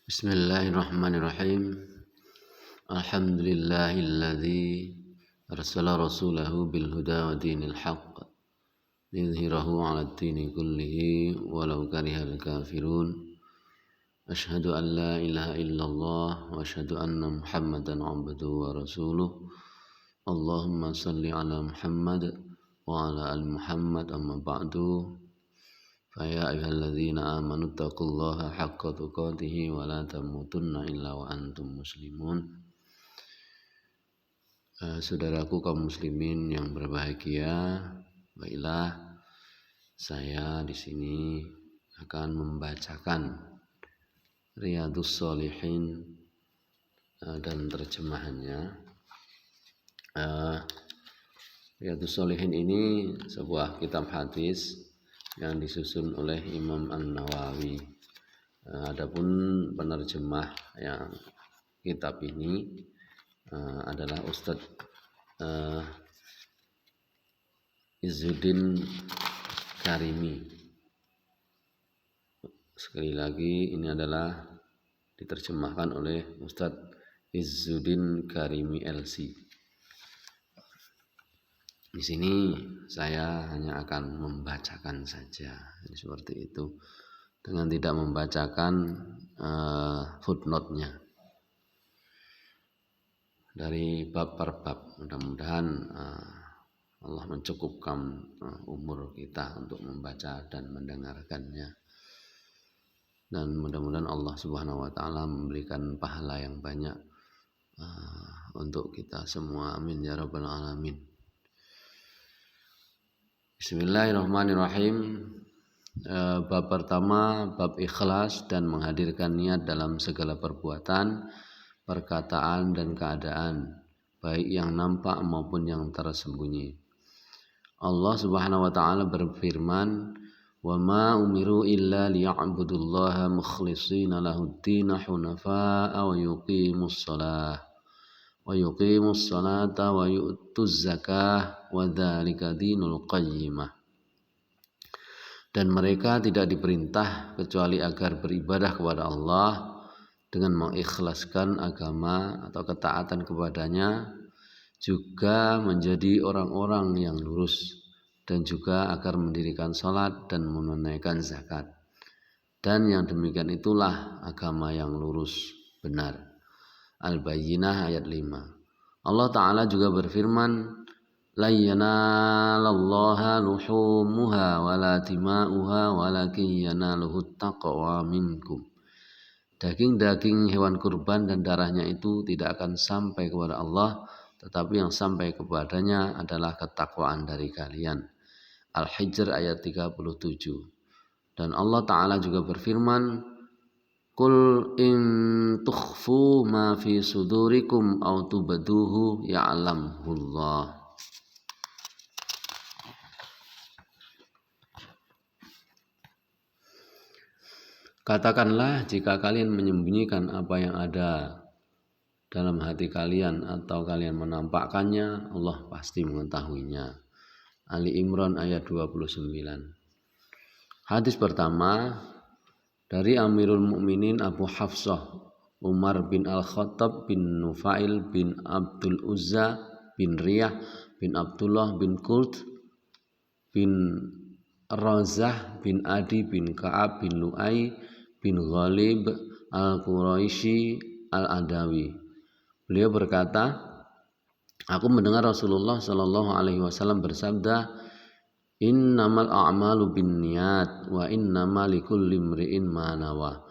Bismillahirrahmanirrahim. Alhamdulillahilladzi arsala rasulahu bil huda wa dinil haqq liyudhhirahu 'alad dini kullihi walau karihal kafirun. Asyhadu an la ilaha illallah wa asyhadu anna Muhammadan 'abduhu wa rasuluh. Allahumma shalli 'ala Muhammad wa 'ala ali Muhammad amma ba'du. Faya ayyuhalladzina amanu taqullaha haqqa tuqatih wa la tamutunna illa wa antum muslimun. Saudaraku kaum muslimin yang berbahagia, baiklah saya di sini akan membacakan Riyadhus Shalihin dan terjemahannya. Riyadhus Shalihin ini sebuah kitab hadis yang disusun oleh Imam An-Nawawi. Adapun penerjemah yang kitab ini adalah Ustadz Izzuddin Karimi. Sekali lagi ini adalah diterjemahkan oleh Ustadz Izzuddin Karimi LC. Di sini saya hanya akan membacakan saja, seperti itu, dengan tidak membacakan footnote-nya dari bab per bab. Mudah-mudahan Allah mencukupkan umur kita untuk membaca dan mendengarkannya, dan mudah-mudahan Allah Subhanahu wa Ta'ala memberikan pahala yang banyak untuk kita semua. Amin ya rabbal alamin. Bismillahirrahmanirrahim. Bab pertama, bab ikhlas dan menghadirkan niat dalam segala perbuatan, perkataan dan keadaan, baik yang nampak maupun yang tersembunyi. Allah Subhanahu wa Ta'ala berfirman, "Wa ma umiru illa liya'budullaha mukhlishina lahud-din hunafa'a wa yuqimus salata wa yu'tuz zakah wa dzalika dinul qayyimah." Dan mereka tidak diperintah kecuali agar beribadah kepada Allah dengan mengikhlaskan agama atau ketaatan kepadanya, juga menjadi orang-orang yang lurus, dan juga agar mendirikan salat dan menunaikan zakat. Dan yang demikian itulah agama yang lurus benar. Al-Bayyinah ayat 5. Allah Ta'ala juga berfirman, "La yanalallaha luhumuha wala dima'uha walakin yanaluhut taqwa minkum." Daging-daging hewan kurban dan darahnya itu tidak akan sampai kepada Allah, tetapi yang sampai kepadanya adalah ketakwaan dari kalian. Al-Hijr ayat 37. Dan Allah Ta'ala juga berfirman, "Qul in tukhfu ma fi sudurikum aw tubduhu ya'lamhullah." Katakanlah, jika kalian menyembunyikan apa yang ada dalam hati kalian atau kalian menampakkannya, Allah pasti mengetahuinya. Ali Imran ayat 29. Hadis pertama dari Amirul Mukminin Abu Hafsah Umar bin Al-Khattab bin Nufail bin Abdul Uzza bin Riyah bin Abdullah bin Qurt bin Razah bin Adi bin Ka'ab bin Lu'ay bin Ghalib Al-Quraisy Al-Adawi. Beliau berkata, aku mendengar Rasulullah Shallallahu Alaihi Wasallam bersabda, "Innamal a'malu binniyat wa innamal likulli imri'in ma nawa.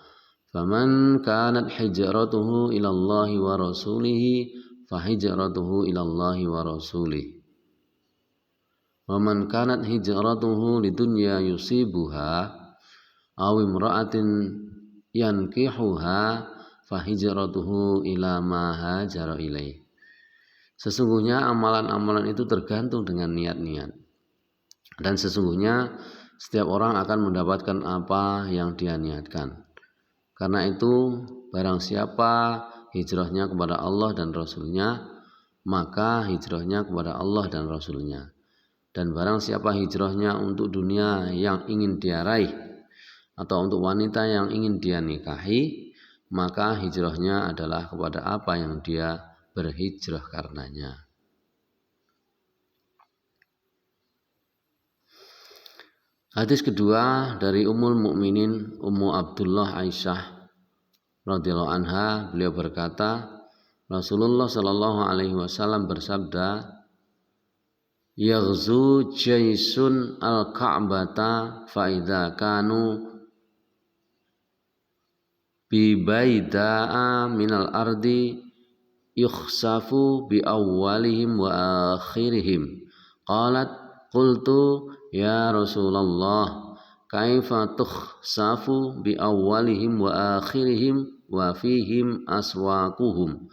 Faman kanat hijratuhu ila Allah wa rasulih fa hijratuhu ila Allah wa rasulih. Wa man kanat hijratuhu lidunya yusibuha aw imra'atin yankihuha fa hijratuhu ila ma hajara ilaih." Sesungguhnya amalan-amalan itu tergantung dengan niat-niat, dan sesungguhnya setiap orang akan mendapatkan apa yang dia niatkan. Karena itu, barang siapa hijrahnya kepada Allah dan Rasulnya, maka hijrahnya kepada Allah dan Rasulnya. Dan barang siapa hijrahnya untuk dunia yang ingin dia raih, atau untuk wanita yang ingin dia nikahi, maka hijrahnya adalah kepada apa yang dia berhijrah karenanya. Hadis kedua dari Ummul Mukminin Ummu Abdullah Aisyah radhiyallahu anha, beliau berkata, Rasulullah Shallallahu alaihi wasallam bersabda, yaghzu jaisun al-Ka'bata fa idza kanu bi baida'a minal ardi yukhsafu bi awwalihim wa akhirihim. Qalat qultu ya Rasulullah kaifa tukhsafu bi awwalihim wa akhirihim wa fihim aswaquhum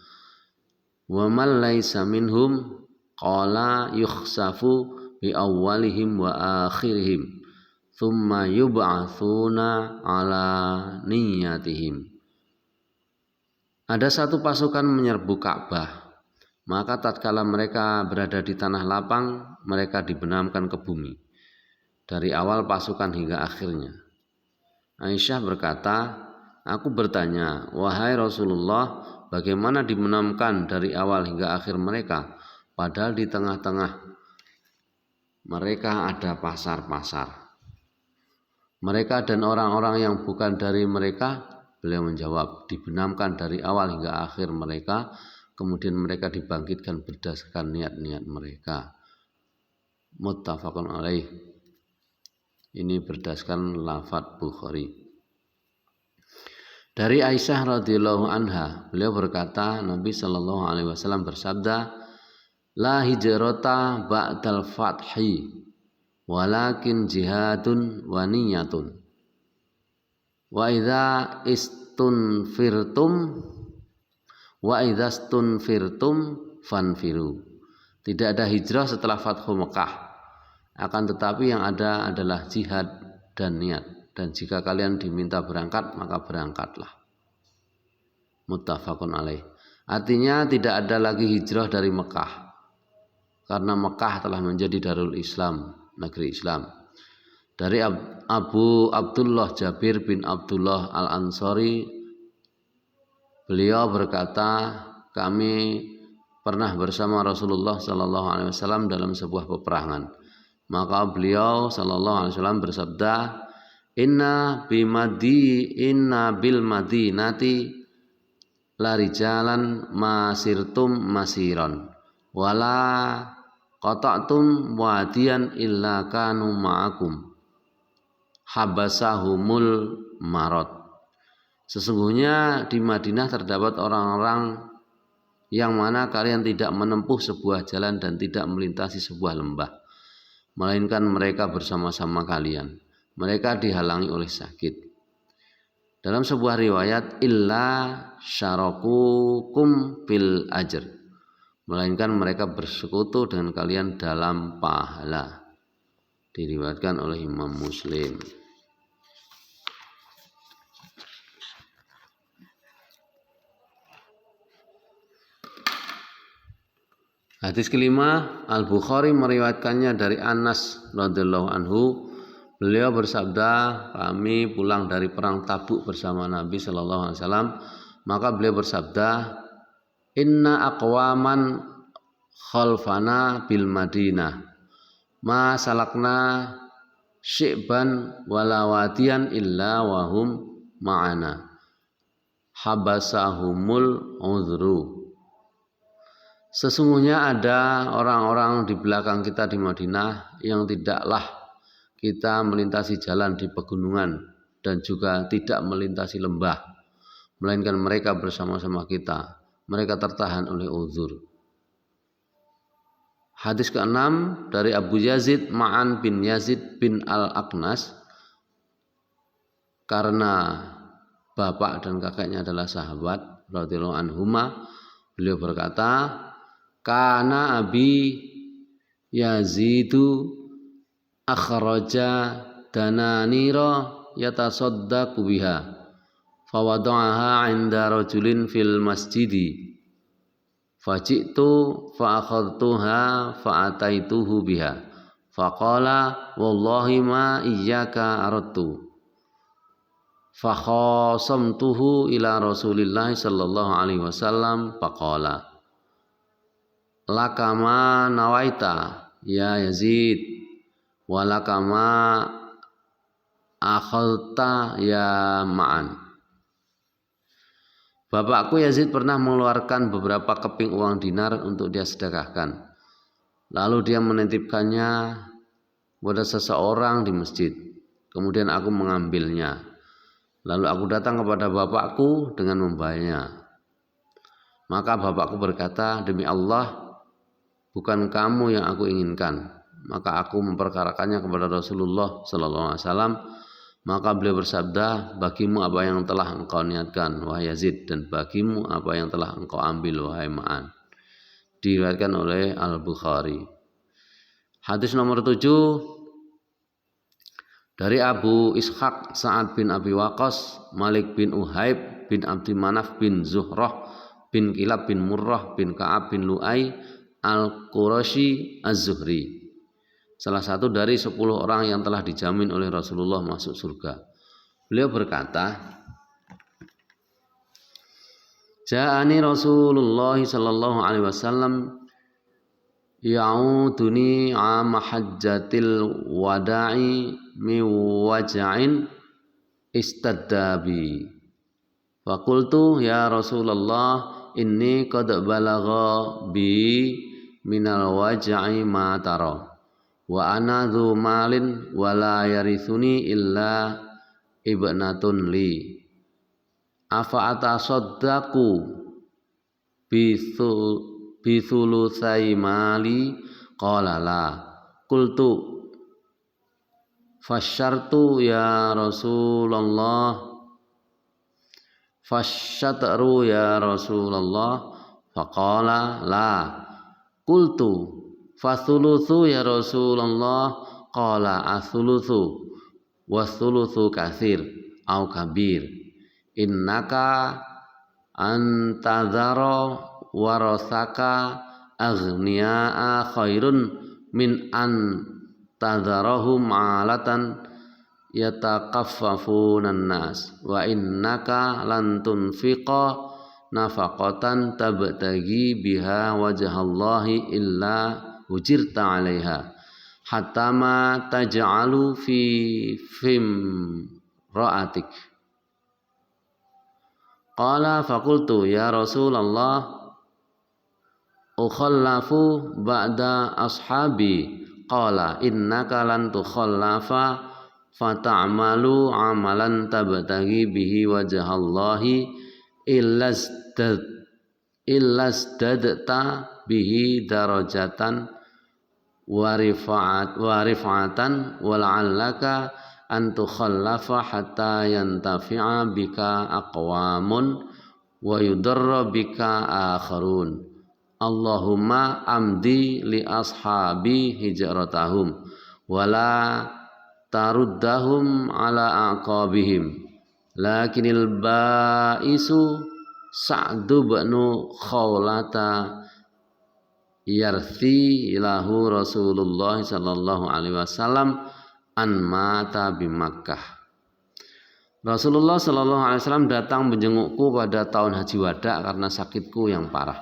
wa man laysa minhum. Qala yukhsafu bi awwalihim wa akhirihim thumma yub'atsuna ala niyyatihim. Ada satu pasukan menyerbu Ka'bah, maka tatkala mereka berada di tanah lapang, mereka dibenamkan ke bumi dari awal pasukan hingga akhirnya. Aisyah berkata, aku bertanya, wahai Rasulullah, bagaimana dibenamkan dari awal hingga akhir mereka, padahal di tengah-tengah mereka ada pasar-pasar. Mereka dan orang-orang yang bukan dari mereka. Beliau menjawab, dibenamkan dari awal hingga akhir mereka, kemudian mereka dibangkitkan berdasarkan niat-niat mereka. Muttafaqun alaih. Ini berdasarkan lafadz Bukhari. Dari Aisyah radhiyallahu anha, beliau berkata, Nabi sallallahu alaihi wasallam bersabda, la hijrata ba'dal fathi walakin jihadun wa niyatun. Wa idza istunfirtum fanfiru. Tidak ada hijrah setelah Fathu Mekah, akan tetapi yang ada adalah jihad dan niat, dan jika kalian diminta berangkat maka berangkatlah. Muttafaqun alaih. Artinya tidak ada lagi hijrah dari Mekah, karena Mekah telah menjadi Darul Islam, negeri Islam. Dari Abu Abdullah Jabir bin Abdullah Al-Ansari, beliau berkata, kami pernah bersama Rasulullah Sallallahu Alaihi Wasallam dalam sebuah peperangan. Maka beliau Sallallahu Alaihi Wasallam bersabda, Inna bil madinati larijalan masirtum masiron wala qata'tum wadiyan illa kanu ma'akum habasahumul marot. Sesungguhnya di Madinah terdapat orang-orang yang mana kalian tidak menempuh sebuah jalan dan tidak melintasi sebuah lembah, melainkan mereka bersama-sama kalian. Mereka dihalangi oleh sakit. Dalam sebuah riwayat, illa syarakukum fil ajr, melainkan mereka bersekutu dengan kalian dalam pahala. Diriwayatkan oleh Imam Muslim. Hadis kelima, Al-Bukhari meriwayatkannya dari Anas radhiyallahu anhu. Beliau bersabda, kami pulang dari perang Tabuk bersama Nabi sallallahu alaihi wasallam, maka beliau bersabda, inna aqwaman khalfana bil Madinah ma salakna syi'ban wala wadiyan illa wahum ma'ana habasahumul udhru. Sesungguhnya ada orang-orang di belakang kita di Madinah yang tidaklah kita melintasi jalan di pegunungan dan juga tidak melintasi lembah, melainkan mereka bersama-sama kita. Mereka tertahan oleh uzur. Hadis ke-6 dari Abu Yazid Ma'an bin Yazid bin Al-Aqnas, karena bapak dan kakeknya adalah sahabat radhiyallahu anhuma, beliau berkata, kana abi Yazidu akhraja dananira yatasaddaqu biha fawada'aha 'inda rajulin fil masjidi faji'tu fa'akhadtuha fa'ataituhu biha faqala wallahi ma iyyaka aradtu fa khasamtuhu ila Rasulillah sallallahu alaihi wasallam faqala lakama nawaita ya Yazid walakama akhalta ya Ma'an. Bapakku Yazid pernah mengeluarkan beberapa keping uang dinar untuk dia sedekahkan. Lalu dia menitipkannya kepada seseorang di masjid. Kemudian aku mengambilnya. Lalu aku datang kepada bapakku dengan membayarnya. Maka bapakku berkata, demi Allah, bukan kamu yang aku inginkan. Maka aku memperkarakannya kepada Rasulullah sallallahu alaihi wasallam. Maka beliau bersabda, bagimu apa yang telah engkau niatkan wahai Yazid, dan bagimu apa yang telah engkau ambil wahai Ma'an. Diriwayatkan oleh Al-Bukhari. Hadis nomor 7 dari Abu Ishaq Sa'ad bin Abi Waqqas, Malik bin Uhaib bin Abdi Manaf bin Zuhrah bin Kilab bin Murrah bin Ka'ab bin Lu'ay Al-Qurashi Az-Zuhri, salah satu dari 10 orang yang telah dijamin oleh Rasulullah masuk surga. Beliau berkata, Ja'ani Rasulullah sallallahu alaihi wasallam ya'uduni ama hajjatil wada'i mi waja'in istaddabi. Faqultu ya Rasulullah inni qad balagha bi minal waja'i ma tara. Wa ana dzu malin wa la yarithuni illa ibnatun li. Afa atasaddaqu bi thulutsai mali? Qala la. Qultu fasyartu ya Rasulullah fasyatru ya Rasulullah. Faqala la. Qultu fathulutsu ya Rasulullah. Qala athulutsu wathulutsu katsir au kabir. Innaka antadzara warasaka aghniaa khairun min an tadzarahum alatan yatakaffafunan nas wa innaka lan tunfiqa nafaqatan tabtagi biha wajhallahi illa ujirta 'alaiha hatta ma taj'alu fi fim ra'atik. Qala faqultu ya Rasulullah ukhallafu ba'da ashabi. Qala innaka lan tukhallafa fata'malu amalan tabtagi bihi wajhallahi illasdadta bihi darajatan wa rif'atan wa la'allaka an tukhallafa hatta yantafi'a bika aqwamun wa yudarra bika akharun. Allahumma amdi li ashabi hijratahum wala taruddahum ala aqabihim. Lakinil ba'isu Sa'du ba'nu khawlata yarthi ilahu Rasulullah sallallahu alaihi wasallam an mata bi Makkah. Rasulullah sallallahu alaihi wasallam datang menjengukku pada tahun haji wada karena sakitku yang parah.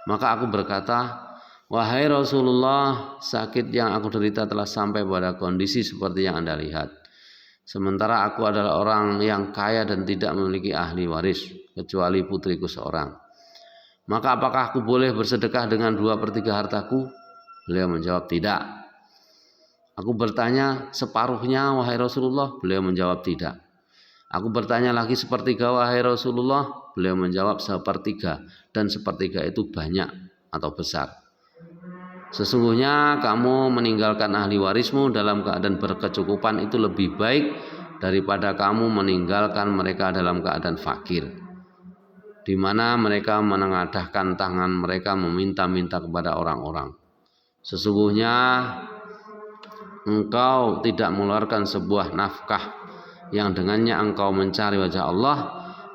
Maka aku berkata, wahai Rasulullah, sakit yang aku derita telah sampai pada kondisi seperti yang Anda lihat. Sementara aku adalah orang yang kaya dan tidak memiliki ahli waris kecuali putriku seorang. Maka apakah aku boleh bersedekah dengan 2/3 hartaku? Beliau menjawab tidak. Aku bertanya separuhnya wahai Rasulullah. Beliau menjawab tidak. Aku bertanya lagi 1/3 wahai Rasulullah. Beliau menjawab 1/3, dan 1/3 itu banyak atau besar. Sesungguhnya kamu meninggalkan ahli warismu dalam keadaan berkecukupan itu lebih baik daripada kamu meninggalkan mereka dalam keadaan fakir, di mana mereka menengadahkan tangan mereka meminta-minta kepada orang-orang. Sesungguhnya engkau tidak mengeluarkan sebuah nafkah yang dengannya engkau mencari wajah Allah,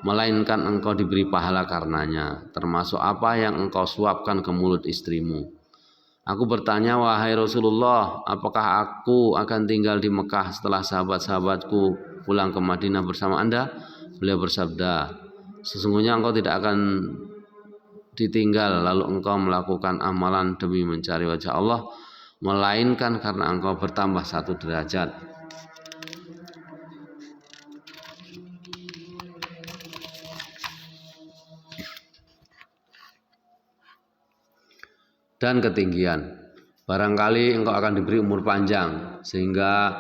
melainkan engkau diberi pahala karenanya, termasuk apa yang engkau suapkan ke mulut istrimu. Aku bertanya, wahai Rasulullah, apakah aku akan tinggal di Mekah setelah sahabat-sahabatku pulang ke Madinah bersama Anda? Beliau bersabda, sesungguhnya engkau tidak akan ditinggal lalu engkau melakukan amalan demi mencari wajah Allah, melainkan karena engkau bertambah 1 derajat. Dan ketinggian. Barangkali engkau akan diberi umur panjang sehingga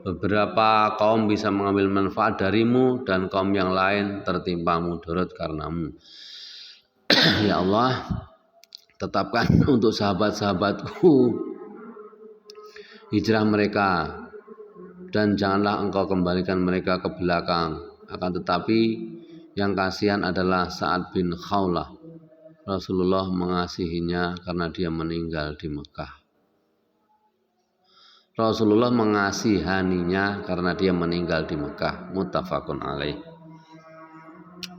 beberapa kaum bisa mengambil manfaat darimu dan kaum yang lain tertimpa mudarat karenamu. Ya Allah, tetapkan untuk sahabat-sahabatku hijrah mereka dan janganlah engkau kembalikan mereka ke belakang. Akan tetapi yang kasihan adalah Sa'ad bin Khawlah. Rasulullah mengasihinya karena dia meninggal di Mekah. Rasulullah mengasihaninya karena dia meninggal di Mekah. Muttafaqun alaih.